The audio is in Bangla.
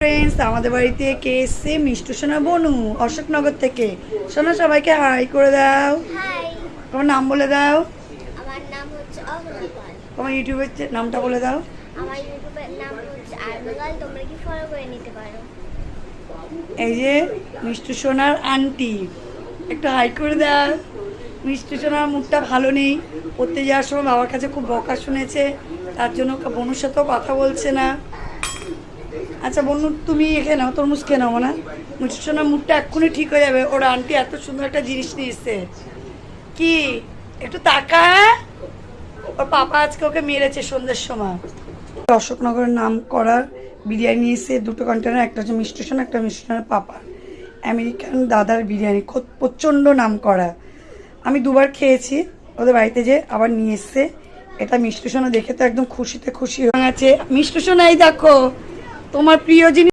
ফ্রেন্ডস, আমাদের বাড়িতে কে এসছে? মিষ্টু সোনা বনু, অশোকনগর থেকে। সোনা, সবাইকে হাই করে দাও। হাই, তোমার নাম বলে দাও। আমার নাম হচ্ছে অহনা পাল। তোমার ইউটিউবের নামটা বলে দাও। আমার ইউটিউবের নাম হচ্ছে আর্মাগাল, তোমরা কি ফলো করে নিতে পারো। এই যে মিষ্টু সোনার আন্টি, একটু হাই করে দাও। মিষ্টু সোনার মুখটা ভালো নেই, পড়তে যাওয়ার সময় বাবার কাছে খুব বকা শুনেছে, তার জন্য বনুর সাথেও কথা বলছে না। আচ্ছা বনু, তুমি এখানে নাও, তরমুজ খেয়ে নাও না। মিষ্টু সোনার মুখটা এক্ষুনি ঠিক হয়ে যাবে। ওর আন্টি এত সুন্দর একটা জিনিস নিয়ে এসছে। কি একটু তাকা, ওর পাপা আজকে ওকে মেরেছে সন্ধ্যের সময়। অশোকনগরের নাম করা বিরিয়ানি এসে দুটো কন্টেনার, একটা হচ্ছে মিষ্টু সোনা, একটা মিষ্টু সোনার পাপা। আমেরিকান দাদার বিরিয়ানি খুব প্রচণ্ড নাম করা। আমি দুবার খেয়েছি ওদের বাড়িতে, যে আবার নিয়ে এসছে। এটা মিষ্টু সোনা দেখে তো একদম খুশিতে খুশি হয়ে আছে। মিষ্টু সোনা, এই দেখো তোমার প্রিয় জিনিস।